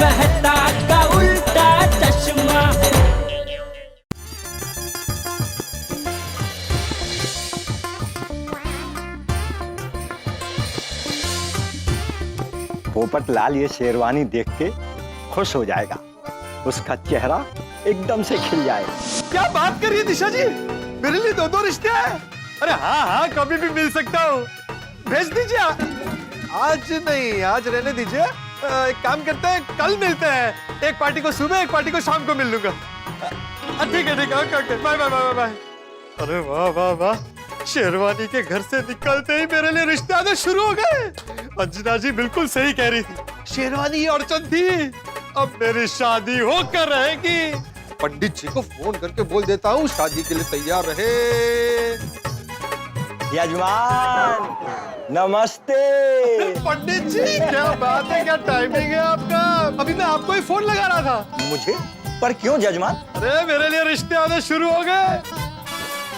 मेहता का उल्टा चश्मा। पोपट लाल ये शेरवानी देख के खुश हो जाएगा, उसका चेहरा एकदम से खिल जाएगा। क्या बात करिए दिशा जी, मेरे लिए दो रिश्ते हैं। अरे हाँ हाँ, कभी भी मिल सकता हूँ, भेज दीजिए। आज नहीं, आज रहने दीजिए। एक काम करते हैं, कल मिलते हैं। एक पार्टी को सुबह, एक पार्टी को शाम को मिल लूंगा। ठीक है okay, bye bye bye bye. अरे वाह वाह वाह, शेरवानी के घर से निकलते ही मेरे लिए रिश्ते आने शुरू हो गए। अंजना जी बिल्कुल सही कह रही थी, शेरवानी अड़चन थी, अब मेरी शादी होकर रहेगी। पंडित जी को फोन करके बोल देता हूँ शादी के लिए तैयार रहे। यजमान नमस्ते। पंडित जी क्या बात है, क्या टाइमिंग है आपका। अभी मैं आपको ही फोन लगा रहा था। मुझे? पर क्यों यजमान? अरे मेरे लिए रिश्ते आने शुरू हो गए,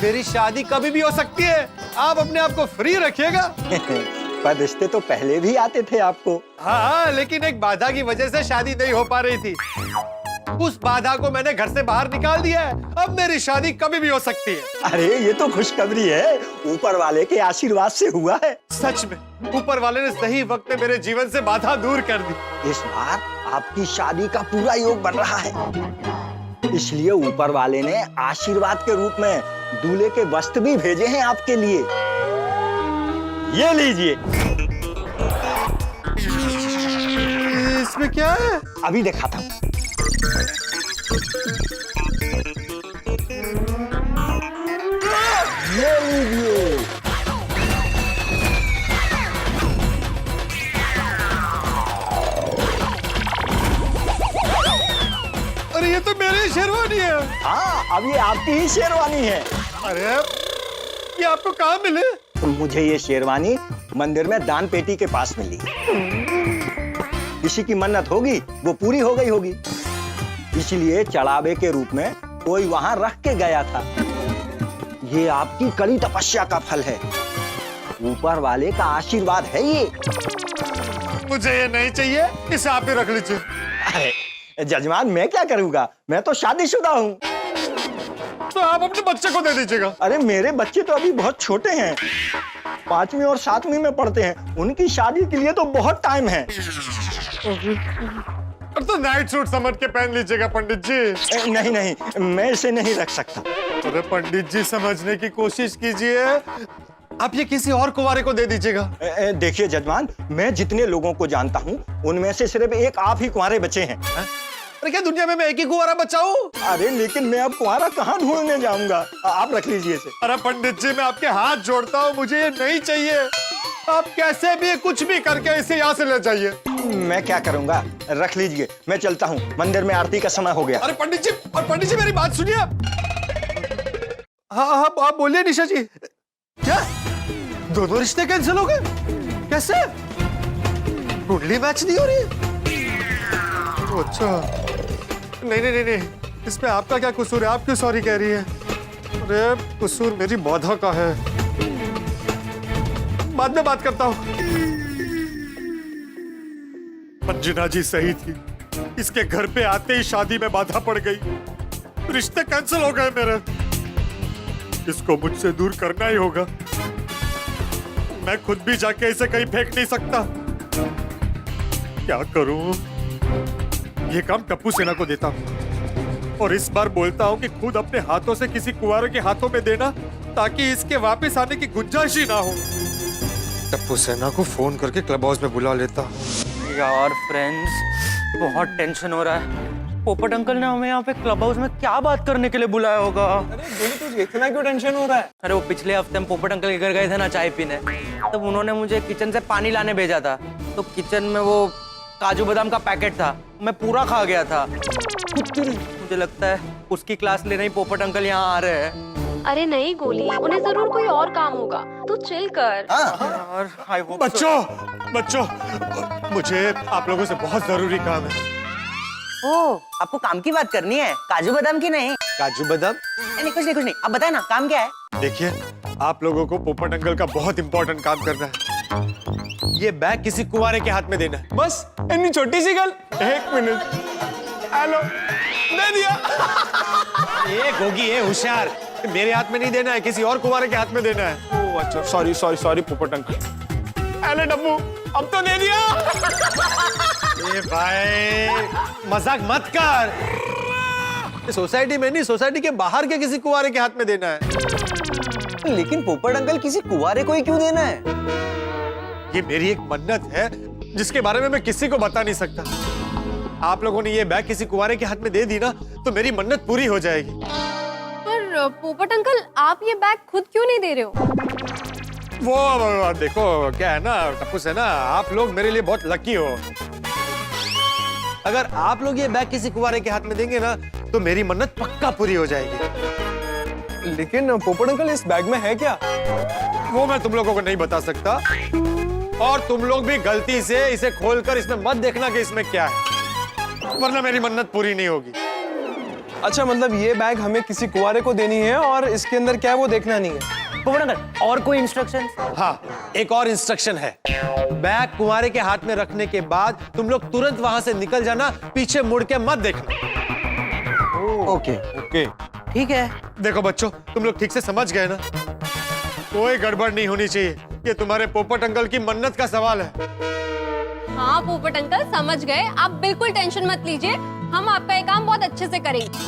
मेरी शादी कभी भी हो सकती है, आप अपने आप को फ्री रखिएगा। पर रिश्ते तो पहले भी आते थे आपको। हाँ, लेकिन एक बाधा की वजह से शादी नहीं हो पा रही थी, उस बाधा को मैंने घर से बाहर निकाल दिया है, अब मेरी शादी कभी भी हो सकती है। अरे ये तो खुशखबरी है, ऊपर वाले के आशीर्वाद से हुआ है। सच में ऊपर वाले ने सही वक्त में मेरे जीवन से बाधा दूर कर दी। इस बार आपकी शादी का पूरा योग बन रहा है, इसलिए ऊपर वाले ने आशीर्वाद के रूप में दूल्हे के वस्त्र भी भेजे हैं आपके लिए। ये लीजिए। इसमें क्या है? अभी दिखाता हूँ। ये लीजिए। अरे ये तो मेरी शेरवानी है। हाँ, अब ये आपकी ही शेरवानी है। अरे ये आपको कहाँ मिले? मुझे ये शेरवानी मंदिर में दान पेटी के पास मिली। किसी की मन्नत होगी वो पूरी हो गई होगी, इसलिए चढ़ावे के रूप में कोई वहां रख के गया था। ये आपकी कड़ी तपस्या का फल है, ऊपर वाले का आशीर्वाद है ये। मुझे ये नहीं चाहिए, इसे आप ही रख लीजिए। अरे जजमान मैं क्या करूंगा, मैं तो शादीशुदा हूँ। तो आप अपने बच्चे को दे दीजिएगा। अरे मेरे बच्चे तो अभी बहुत छोटे हैं, 5वीं और 7वीं में पढ़ते हैं, उनकी शादी के लिए तो बहुत टाइम है। तो नाइट सूट समझ के पहन लीजिएगा पंडित जी। नहीं नहीं, मैं इसे नहीं रख सकता। अरे पंडित जी समझने की कोशिश कीजिए, आप ये किसी और कुंवारे को दे दीजिएगा। देखिए जजमान, मैं जितने लोगों को जानता हूँ उनमें से सिर्फ एक आप ही कुंवारे बचे हैं। अरे क्या दुनिया में मैं एक ही कुंवारा बचा हूँ? अरे लेकिन मैं अब कुंवारा कहाँ ढूंढने जाऊंगा, आप रख लीजिए इसे। अरे पंडित जी मैं आपके हाथ जोड़ता हूँ, मुझे ये नहीं चाहिए, आप कैसे भी कुछ भी करके इसे यहाँ से ले जाइए। मैं क्या करूंगा, रख लीजिए, मैं चलता हूँ, मंदिर में आरती का समय हो गया। अरे पंडित जी मेरी बात सुनिए। हाँ हाँ आप बोलिए निशा जी। क्या दोनों रिश्ते कैंसिल हो गए? कैसे? कुंडली मैच नहीं हो रही? अच्छा नहीं, इसमें आपका क्या कसूर है, आप क्यों सॉरी कह रही है? अरे कसूर मेरी बाधा का है, बाद में बात करता हूँ। अंजना जी सही थी, इसके घर पे आते ही शादी में बाधा पड़ गई, रिश्ते कैंसिल हो गए मेरे। इसको मुझसे दूर करना ही होगा, मैं खुद भी जाके इसे कहीं फेंक नहीं सकता। क्या करूं? ये काम टप्पू सेना को देता हूं और इस बार बोलता हूं कि खुद अपने हाथों से किसी कुंवारे के हाथों में देना, ताकि इसके वापस आने की गुंजाइश ही ना हो। टप्पू सेना को फोन करके क्लब हाउस में बुला लेता। यार फ्रेंड्स, बहुत टेंशन हो रहा है। पोपट अंकल ने हमें यहाँ पे क्लब हाउस में क्या बात करने के लिए बुलाया होगा? अरे तुझे इतना क्यों टेंशन हो रहा है? अरे वो पिछले हफ्ते हम पोपट अंकल के घर गए थे ना चाय पीने, तब उन्होंने मुझे किचन से पानी लाने भेजा था, तो किचन में वो काजू बादाम का पैकेट था, मैं पूरा खा गया था। मुझे लगता है उसकी क्लास लेने ही पोपट अंकल यहाँ आ रहे हैं। अरे नहीं गोली, उन्हें जरूर कोई और काम होगा, तू चिल कर। यार, I hope बच्चों, मुझे आप लोगों से बहुत जरूरी काम है। ओ, आपको काम की बात करनी है, काजू बादाम की नहीं? काजू बादाम? नहीं कुछ नहीं, आप बताए ना काम क्या है? देखिए, आप लोगों को पोपट अंकल का बहुत इंपॉर्टेंट काम करना है। ये बैग किसी कुंवारे के हाथ में देना है। बस इतनी छोटी सी गल। 1 मिनट। हेलो, दे दिया। ये गोगी है होशियार, मेरे हाथ में नहीं देना है, किसी और कुंवारे के हाथ में देना है। ओह अच्छा, सॉरी सॉरी सॉरी पोपट अंकल। अरे डब्बू, अब तो दे दिया। ए भाई मजाक मत कर। सोसाइटी में नहीं, सोसाइटी के बाहर के किसी कुंवारे के हाथ में देना है। लेकिन पोपट अंकल किसी कुंवारे को ही क्यों देना है? ये मेरी एक मन्नत है जिसके बारे में मैं किसी को बता नहीं सकता। आप लोगों ने ये बैग किसी कुंवारे के हाथ में दे दी ना तो मेरी मन्नत पूरी हो जाएगी। पर पोपट अंकल, आप ये बैग खुद क्यों नहीं दे रहे हो? वो देखो क्या है ना टप्पूस है ना, आप लोग मेरे लिए बहुत लकी हो। अगर आप लोग ये बैग किसी कुंवारे के हाथ में देंगे ना तो मेरी मन्नत पक्का पूरी हो जाएगी। लेकिन पोपट अंकल, इस बैग में है क्या? वो मैं तुम लोगों को नहीं बता सकता, और तुम लोग भी गलती से इसे खोलकर इसमें मत देखना कि इसमें क्या है, वरना मेरी मन्नत पूरी नहीं होगी। अच्छा, मतलब ये बैग हमें किसी कुंवारे को देनी है और इसके अंदर क्या है वो देखना नहीं है। पोपट अंकल, और कोई इंस्ट्रक्शन? हाँ, एक और इंस्ट्रक्शन है। बैग कुंवारे के हाथ में रखने के बाद तुम लोग तुरंत वहां से निकल जाना, पीछे मुड़ के मत देखना। ओके। ओके, ठीक है। देखो बच्चों, तुम लोग ठीक से समझ गए ना? कोई गड़बड़ नहीं होनी चाहिए। ये तुम्हारे पोपट अंकल की मन्नत का सवाल है। हाँ पोपट अंकल, समझ गए। आप बिल्कुल टेंशन मत लीजिए, हम आपका ये काम बहुत अच्छे से करेंगे।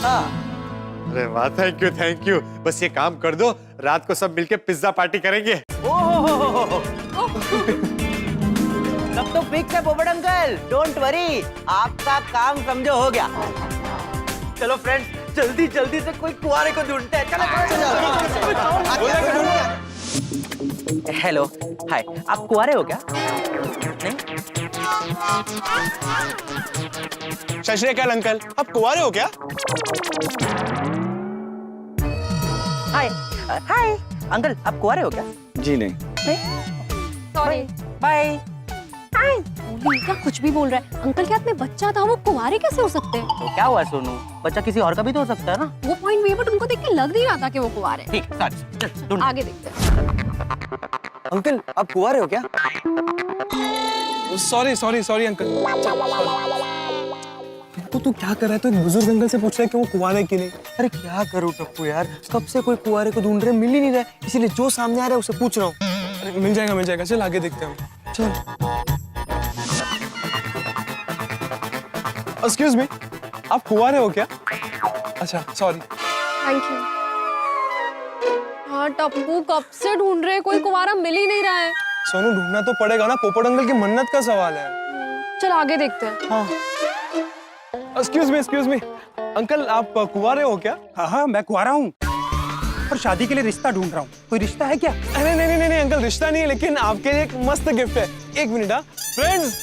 अरे वाह, थैंक यू थैंक यू। बस ये काम कर दो, रात को सब मिलके पिज्जा पार्टी करेंगे। तब तो फिक्स है पोपट अंकल, डोंट वरी, आपका काम समझो हो गया। चलो फ्रेंड्स, जल्दी जल्दी से कोई कुंवारे को ढूंढते हैं। चलो। हेलो, हाय, आप कुंवारे हो क्या? नहीं? सत श्री अकाल अंकल, आप कुंवारे हो क्या? हाय हाय अंकल, आप कुंवारे हो क्या? जी नहीं। सॉरी। बाय। का कुछ भी बोल रहा है। अंकल के हाथ में बच्चा था, वो कुंवारे कैसे हो सकते हैं? तो क्या हुआ सोनू, बच्चा किसी और का भी तो हो सकता है ना? वो पॉइंट भी है, बट उनको देख के लग नहीं रहा था कि वो कुंवारे हैं। ठीक, चल ढूंढ। आगे देखते हैं। अंकल, आप कुंवारे हो क्या? Sorry sorry sorry uncle. तू क्या कर रहा है? तो एक बुजुर्ग अंकल से पूछ रहा है कि वो कुंवारे की नहीं। अरे क्या करूं टप्पू यार, कब से कोई कुंवारे को ढूंढ रहे, मिल ही नहीं रहा, इसीलिए जो सामने आ रहा है उसे पूछ रहा हूँ। अरे मिल जाएगा, चल आगे देखते हैं। चल। एक्सक्यूज मी, आप कुंवारे हो क्या? अच्छा, सॉरी। Thank you. हाँ टप्पू, कब से ढूंढ रहे, कोई कुंवारा मिल ही नहीं रहा है। सोनू, ढूंढना तो पड़ेगा ना, पोपट अंकल की मन्नत का सवाल है। चल आगे देखते हैं। हाँ। एक्सक्यूज मी, अंकल आप कुंवारे हो क्या? हाँ, मैं कुंवारा हूँ और शादी के लिए रिश्ता ढूंढ रहा हूँ। कोई रिश्ता है क्या? अरे नहीं अंकल, रिश्ता नहीं है, लेकिन आपके लिए एक मस्त गिफ्ट है। 1 मिनट। हाँ फ्रेंड्स,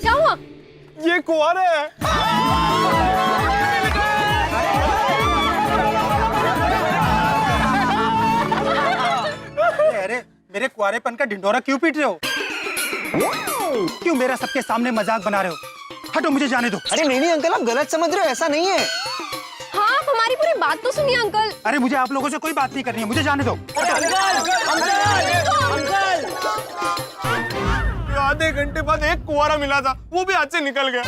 क्या हुआ? ये कुंवारे है। अरे मेरे कुंवारेपन का ढिंढोरा क्यों पीट रहे हो? क्यों मेरा सबके सामने मजाक बना रहे हो? हटो, मुझे जाने दो। अरे नहीं अंकल, आप गलत समझ रहे हो, ऐसा नहीं है। हाँ, आप हमारी पूरी बात तो सुनिए अंकल। अरे मुझे आप लोगों से कोई बात नहीं करनी है, मुझे जाने दो। आधे घंटे बाद एक कुंवारा मिला था, वो भी हाथ से निकल गया।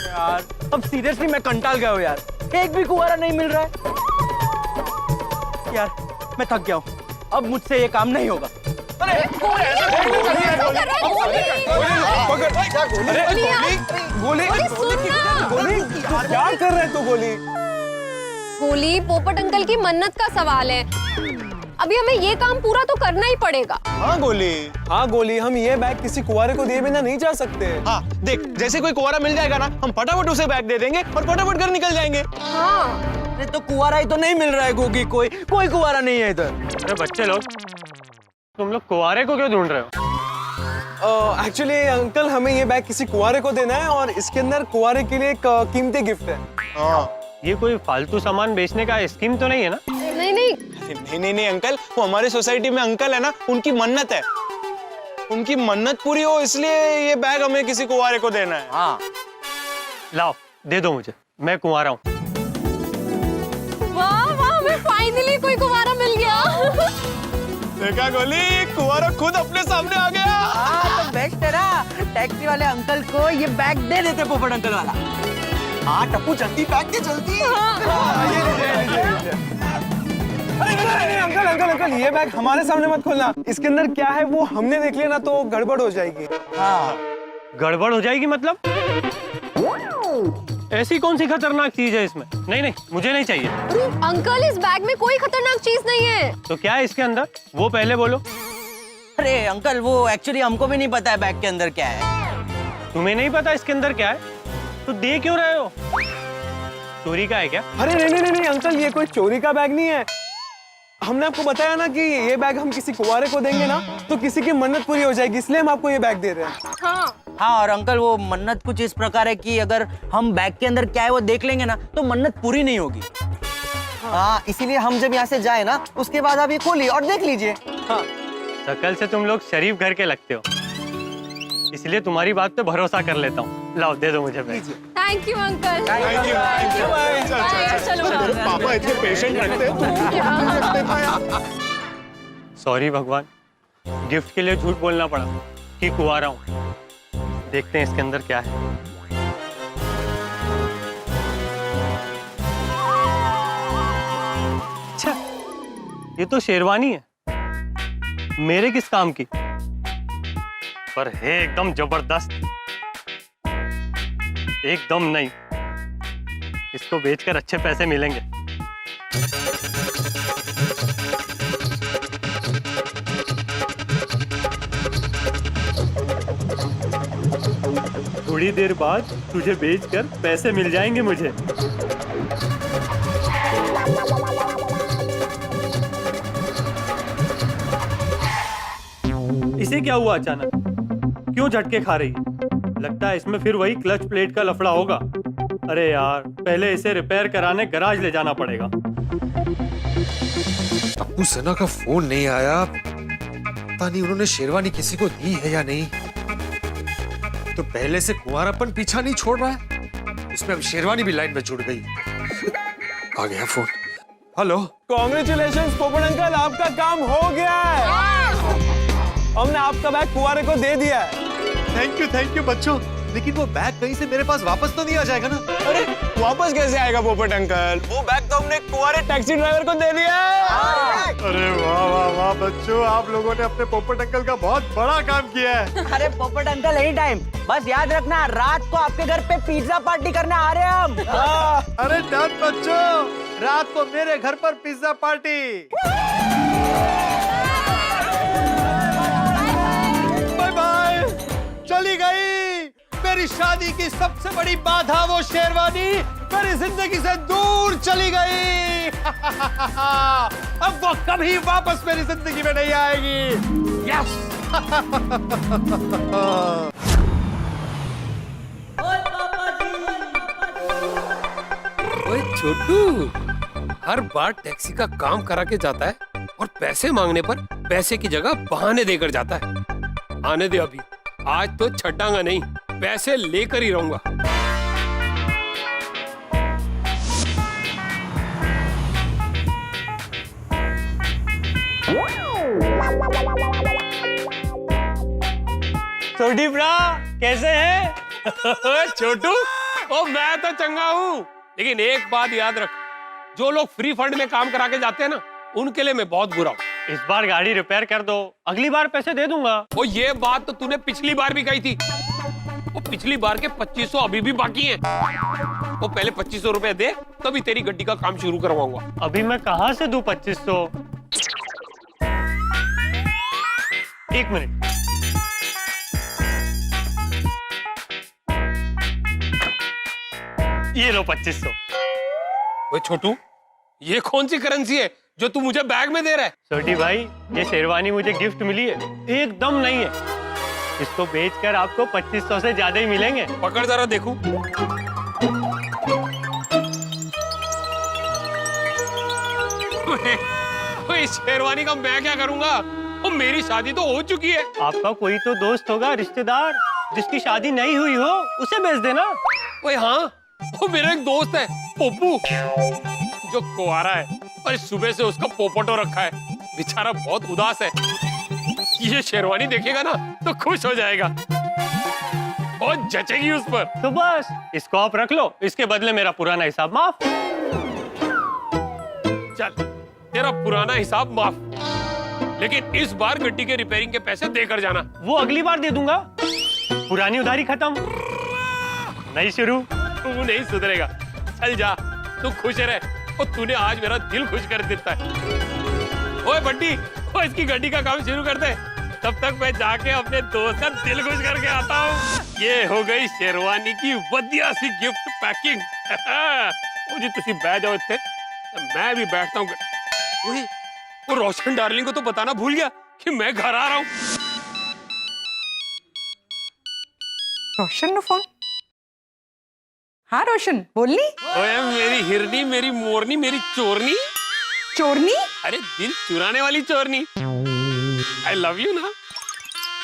यार अब सीरियसली मैं कंटाल गया हूँ यार, एक भी कुंवारा नहीं मिल रहा है। यार मैं थक गया हूँ, अब मुझसे ये काम नहीं होगा। गोली क्या कर रहे तू? गोली, पोपट अंकल की मन्नत का सवाल है, अभी हमें ये काम पूरा तो करना ही पड़ेगा। हाँ गोली, हम ये बैग किसी कुंवारे को दिए बिना नहीं जा सकते। हाँ देख, जैसे कोई कुंवारा मिल जाएगा ना, हम फटाफट उसे बैग दे देंगे और फटाफट घर निकल जाएंगे। हाँ। अरे तो कुंवारा ही तो नहीं मिल रहा है गोगी, कोई कुंवारा नहीं है इधर। अरे बच्चे लोग, तुम लोग कुंवारे को क्यों ढूंढ रहे हो? एक्चुअली अंकल, हमें ये बैग किसी कुंवारे को देना है और इसके अंदर कुंवारे के लिए एक कीमती गिफ्ट है। ये कोई फालतू सामान बेचने का स्कीम तो नहीं है ना? नहीं अंकल, वो हमारे सोसाइटी में अंकल है ना, उनकी मन्नत है, उनकी मन्नत पूरी हो इसलिए ये बैग हमें किसी कुंवारे को देना है। हाँ लाओ, दे दो मुझे, मैं कुंवारा हूँ। वाह, हमें फाइनली कोई कुंवारा मिल गया। देखा गोली, कुंवारा खुद अपने सामने आ गया। हाँ तो बेस्ट है ना, टैक्सी वाले अंकल को ये बैग दे देते पोपट अंकल वाला। हाँ टप्पू जल्दी बैग दे जल्दी। अरे अंकल अंकल अंकल, ये बैग हमारे सामने मत खोलना। इसके अंदर क्या है वो हमने देख लिया ना तो गड़बड़ हो जाएगी। हाँ गड़बड़ हो जाएगी मतलब? ऐसी कौन सी खतरनाक चीज है इसमें? नहीं नहीं, मुझे नहीं चाहिए। अंकल इस बैग में कोई खतरनाक चीज नहीं है। तो क्या है इसके अंदर, वो पहले बोलो। अरे अंकल वो एक्चुअली हमको भी नहीं पता है बैग के अंदर क्या है। तुम्हें नहीं पता इसके अंदर क्या है? तो दे क्यों रहे हो? चोरी का है क्या? अरे नहीं नहीं नहीं अंकल, ये कोई चोरी का बैग नहीं है। हमने आपको बताया ना कि ये बैग हम किसी कुंवारे को देंगे ना तो किसी की मन्नत पूरी हो जाएगी, इसलिए हम आपको ये बैग दे रहे हैं। हाँ और अंकल वो मन्नत कुछ इस प्रकार है कि अगर हम बैग के अंदर क्या है वो देख लेंगे ना तो मन्नत पूरी नहीं होगी। हाँ इसीलिए हम जब यहाँ से जाए ना उसके बाद आप ये खोलिए और देख लीजिए। हाँ, शक्ल से तुम लोग शरीफ घर के लगते हो, इसलिए तुम्हारी बात पे भरोसा कर लेता हूँ। लाओ दे दो मुझे बैग। Thank you uncle. चलो पापा इतने पेशेंट रखते हैं। सॉरी भगवान, गिफ्ट के लिए झूठ बोलना पड़ा कि कुंवारा हूँ। देखते हैं इसके अंदर क्या है। अच्छा, ये तो शेरवानी है, मेरे किस काम की, पर है एकदम जबरदस्त। एकदम नहीं, इसको बेचकर अच्छे पैसे मिलेंगे। थोड़ी देर बाद तुझे बेचकर पैसे मिल जाएंगे मुझे। इसे क्या हुआ अचानक? क्यों झटके खा रही है? लगता है इसमें फिर वही क्लच प्लेट का लफड़ा होगा। अरे यार, पहले इसे रिपेयर कराने गैराज ले जाना पड़ेगा। अप्पू सना का फोन नहीं आया, पता नहीं उन्होंने शेरवानी किसी को दी है या नहीं। तो पहले से कुंवारापन पीछा नहीं छोड़ रहा है, उसमें अब शेरवानी भी लाइन में जुड़ गई। आ गया फोन। हेलो, कॉन्ग्रेचुलेशंस पोपट अंकल, आपका काम हो गया है। हमने आपका बैग कुंवारे को दे दिया है। थैंक यू बच्चों, लेकिन वो बैग कहीं से मेरे पास वापस तो नहीं आ जाएगा ना? अरे वापस कैसे आएगा पोपट अंकल? वो बैग तो हमने कुंवारे टैक्सी ड्राइवर को दे दिया है। अरे वाह वाह वाह बच्चों, आप लोगों ने अपने पोपट अंकल का बहुत बड़ा काम किया है। अरे पोपट अंकल एनी टाइम, बस याद रखना रात को आपके घर पे पिज्जा पार्टी करने आ रहे हैं हम। अरे डन बच्चों, रात को मेरे घर पर पिज्जा पार्टी। Bye bye. चली गई मेरी शादी की सबसे बड़ी बाधा, वो शेरवानी मेरी जिंदगी से दूर चली गई। अब वो कभी वापस मेरी जिंदगी में नहीं आएगी। यस। ओए छोटू, हर बार टैक्सी का काम करा के जाता है और पैसे मांगने पर पैसे की जगह बहाने देकर जाता है। आने दे अभी, आज तो छटांगा नहीं, पैसे लेकर ही रहूंगा। छोटी ब्रा, कैसे है? छोटू, ओ मैं तो चंगा हूँ, लेकिन एक बात याद रख, जो लोग फ्री फंड में काम करा के जाते हैं ना, उनके लिए मैं बहुत बुरा हूँ। इस बार गाड़ी रिपेयर कर दो, अगली बार पैसे दे दूंगा। ओ ये बात तो तूने पिछली बार भी कही थी। वो पिछली बार के 2500 अभी भी बाकी है। वो पहले 2500 रुपए दे, तभी तेरी गड्डी का काम शुरू करवाऊंगा। अभी मैं कहाँ से दूं 2500? एक मिनट। ये लो 2500। ओए छोटू, ये कौन सी करेंसी है जो तू मुझे बैग में दे रहा है? छोटी भाई, ये शेरवानी मुझे गिफ्ट मिली है, एकदम नहीं है। इसको बेचकर आपको 2500 से ज्यादा ही मिलेंगे। पकड़ जरा देखूं। ओए शेरवानी का मैं क्या करूंगा? वो मेरी शादी तो हो चुकी है। आपका कोई तो दोस्त होगा, रिश्तेदार, जिसकी शादी नहीं हुई हो, उसे बेच देना। ओए हाँ, वो मेरा एक दोस्त है पप्पू, जो कुंवारा है और सुबह से उसका पोपटो रखा है। बेचारा बहुत उदास है। ये शेरवानी देखेगा ना तो खुश हो जाएगा, बहुत जचेगी उस पर। तो बस इसको आप रख लो, इसके बदले मेरा पुराना हिसाब माफ। चल तेरा पुराना हिसाब माफ, लेकिन इस बार गड्डी के रिपेयरिंग के पैसे देकर जाना। वो अगली बार दे दूंगा, पुरानी उधारी खत्म, नई शुरू। तू नहीं सुधरेगा, चल जा, तू खुश रह। और तूने आज मेरा दिल खुश कर देता है। ओए बड्डी, ओ इसकी गड्डी का काम शुरू कर दे, तब तक मैं जाके अपने दोस्त का दिल खुश करके आता हूँ। ये हो गई शेरवानी की वधिया सी गिफ्ट पैकिंग। मुझे तुसी बैठ जाओ इत्थे, मैं भी बैठता हूँ। ओए, वो रोशन डार्लिंग को तो बताना भूल गया कि मैं घर आ रहा हूँ। रोशन नो फोन। हाँ रोशन बोलनी। ओए मेरी हिरनी, मेरी मोरनी, मेरी चोरनी। चोरनी? अरे दिल चुराने वाली चोरनी। आई लव यू ना।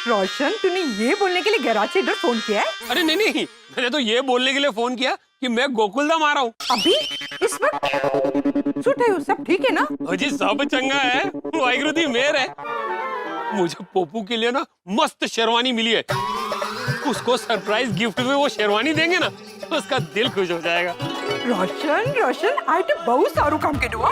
रोशन तूने ये बोलने के लिए गैराज से इधर फोन किया है? अरे नहीं नहीं, मैंने तो ये बोलने के लिए फोन किया कि मैं गोकुलधाम आ रहा हूँ। अभी इस वक्त सूट है, सब ठीक है ना? जी सब चंगा है, वाहिगुरु दी मेहर है। मुझे पोपू के लिए ना मस्त शेरवानी मिली है, उसको सरप्राइज गिफ्ट में वो शेरवानी देंगे ना, उसका दिल खुश हो जाएगा। रोशन रोशन आज तो बहुत सारू काम के हुआ।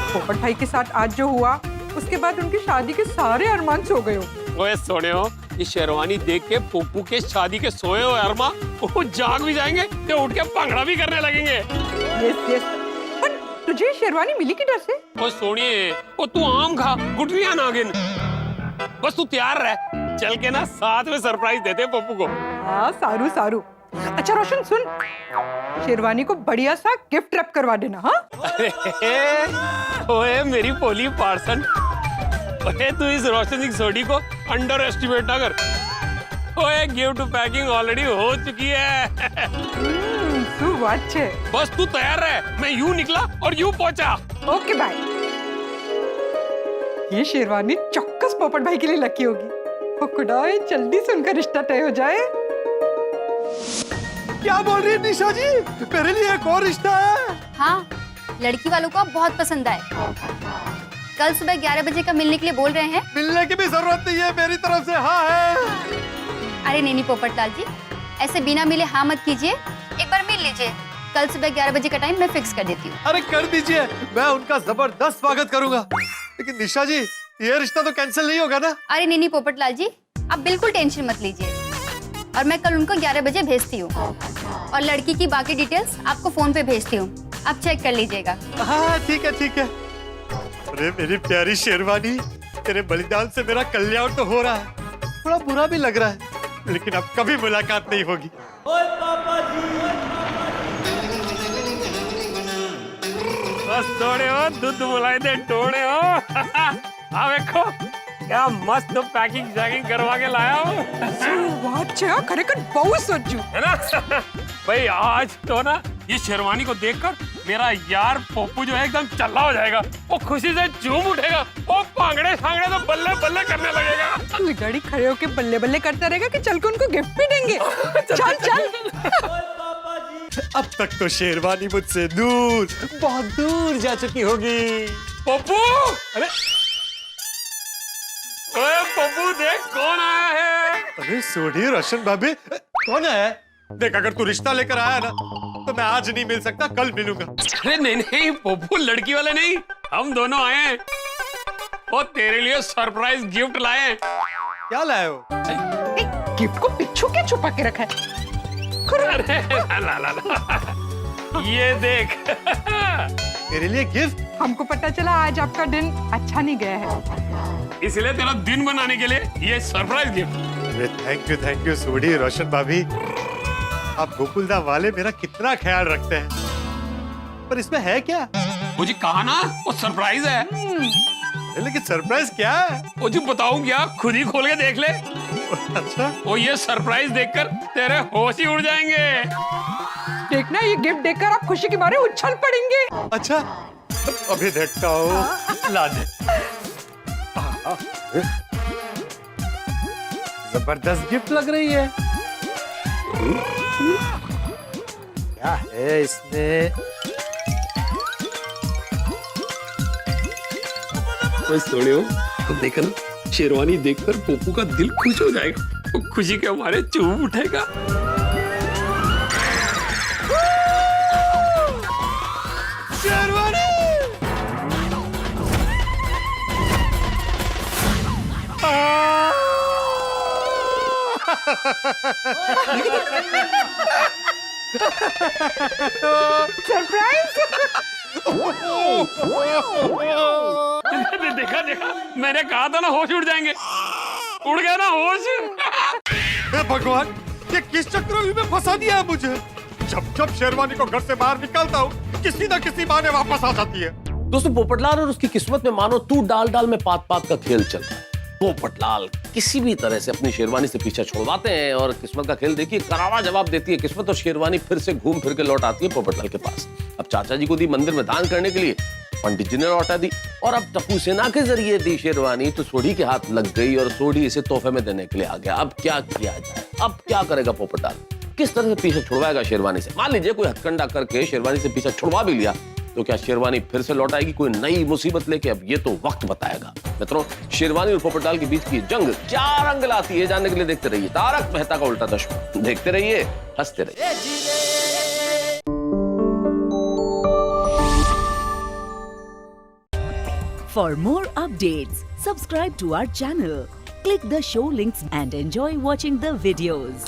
पोपट भाई के साथ आज जो हुआ, उसके बाद उनकी शादी के सारे अरमान सो गए हो। ओए सोने हो, ये शेरवानी देख के पोपू के शादी के सोए हो अरमा, वो जाग भी जाएंगे तो उठ के भंगड़ा भी करने लगेंगे। Yes yes. पर तुझे शेरवानी मिली किधर से? ओ सोनिए, ओ तू आम खा, गुठलियां नागिन। बस तू तैयार रह, चल के ना साथ में सरप्राइज देते हैं पप्पू को। हाँ सारू सारू। अच्छा रोशन सुन, शेरवानी को बढ़िया सा गिफ्ट रैप करवा देना। हाँ ओए मेरी पोली पार्सन, ओए तू इस रोशन सिंह सोडी को अंडर एस्टिमेट ना कर। ओए गिफ्ट पैकिंग ऑलरेडी हो चुकी है। अच्छे। बस तू तैयार रह, मैं यूं निकला और यूं पहुंचा। Okay bye. ये शेरवानी चौक्कस पोपट भाई के लिए लकी होगी। खुदाए जल्दी से उनका रिश्ता तय हो जाए। क्या बोल रही है निशा जी? मेरे लिए एक और रिश्ता है। हाँ, लड़की वालों को आप बहुत पसंद आए। कल सुबह 11 बजे का मिलने के लिए बोल रहे हैं। मिलने की भी जरूरत नहीं है, मेरी तरफ से हाँ है। अरे नहीं पोपटलाल जी, ऐसे बिना मिले हाँ मत कीजिए, एक बार मिल लीजिए। कल सुबह 11 बजे का टाइम मैं फिक्स कर देती हूँ। अरे कर दीजिए, मैं उनका जबरदस्त स्वागत करूंगा। लेकिन निशा जी, ये रिश्ता तो कैंसिल नहीं होगा ना? अरे नहीं पोपटलाल जी, आप बिल्कुल टेंशन मत लीजिए, और मैं कल उनको 11 बजे भेजती हूँ, और लड़की की बाकी डिटेल्स आपको फोन पे भेजती हूँ, आप चेक कर लीजिएगा। हाँ ठीक है ठीक है। अरे मेरी प्यारी शेरवानी, तेरे बलिदान से मेरा कल्याण तो हो रहा है, थोड़ा बुरा भी लग रहा है, लेकिन अब कभी मुलाकात नहीं होगी। बस थोड़े हो दूध बुलाए दे टोड़े हो। हाँ देखो क्या मस्त पैकिंग जैकिंग करवा के लाया हूँ। अच्छा खरेखर बहुत सोचू है ना? भाई आज तो ना ये शेरवानी को देखकर मेरा यार पप्पू जो है एकदम चल्ला हो जाएगा, वो खुशी से झूम उठेगा, वो पांगड़े सांगड़े तो बल्ले बल्ले करने लगेगा। गाड़ी खड़े होके बल्ले बल्ले करता रहेगा कि चल के उनको गिफ्ट भी देंगे। चल चल। अब तक तो शेरवानी मुझसे दूर, बहुत दूर जा चुकी होगी। पप्पू, अरे ओए पप्पू देख कौन आया है। अरे सोडी रोशन भाभी, कौन है? देख अगर तू रिश्ता लेकर आया ना तो मैं आज नहीं मिल सकता, कल मिलूंगा। अरे नहीं नहीं पप्पू, लड़की वाले नहीं, हम दोनों आए हैं और तेरे लिए सरप्राइज गिफ्ट लाए हैं। क्या लाए हो? गिफ्ट को पिच्छू क्या छुपा के रखा है? अरे ला ला ला, ये देख। मेरे लिए गिफ्ट? हमको पता चला आज आपका दिन अच्छा नहीं गया है, इसलिए तेरा दिन बनाने के लिए ये सरप्राइज गिफ्ट। अरे थैंक यू सोडी रोशन भाभी, आप गोकुलधाम वाले मेरा कितना ख्याल रखते हैं। पर इसमें है क्या? मुझे कहा ना वो सरप्राइज है। लेकिन सरप्राइज क्या है? वो जो बताऊं क्या, खुद ही खोल के देख ले। अच्छा, वो ये सरप्राइज देखकर तेरे होश ही उड़ जाएंगे। देखना ये गिफ्ट देखकर आप खुशी के मारे उछल पड़ेंगे। अच्छा अभी देखता हूँ। ला दे। जबरदस्त गिफ्ट लग रही है। क्या है इसमें? ओए सोनियो, अब देखा ना, शेरवानी देखकर पोपू का दिल खुश हो जाएगा। वो खुशी के हमारे चूम उठेगा। देखा देखा, मैंने कहा था ना होश उड़ जाएंगे। उड़ गया ना होश। हे भगवान, ये किस चक्कर में फंसा दिया है मुझे। जब जब शेरवानी को घर से बाहर निकालता हूँ, किसी न किसी बहाने वापस आ जाती है। दोस्तों, पोपटलाल और उसकी किस्मत में मानो तू डाल डाल में पात पात का खेल चल रहा है। पोपटलाल किसी भी तरह से अपनी शेरवानी से पीछा छुड़वाते हैं और किस्मत का खेल देखिए करारा जवाब देती है किस्मत, और शेरवानी फिर से घूम फिर के लौट आती है पोपटलाल के पास। अब चाचा जी को दी मंदिर में दान करने के लिए, पंडित जी ने लौटा दी, और अब टप्पू सेना के जरिए दी शेरवानी तो सोढ़ी के हाथ लग गई और सोढ़ी इसे तोहफे में देने के लिए आ गया। अब क्या किया जाए, अब क्या करेगा पोपटलाल, किस तरह से पीछे छुड़वाएगा शेरवानी से? मान लीजिए कोई हथकंडा करके शेरवानी से पीछा छुड़वा भी लिया, तो क्या शेरवानी फिर से लौट आएगी कोई नई मुसीबत लेके? अब ये तो वक्त बताएगा। मित्रों, शेरवानी और पोपटलाल के बीच की जंग क्या रंग लाती है, जानने के लिए देखते रहिए तारक मेहता का उल्टा चश्मा। देखते रहिए, हंसते रहिए। For more updates, subscribe to our channel, click the show links and enjoy watching the videos.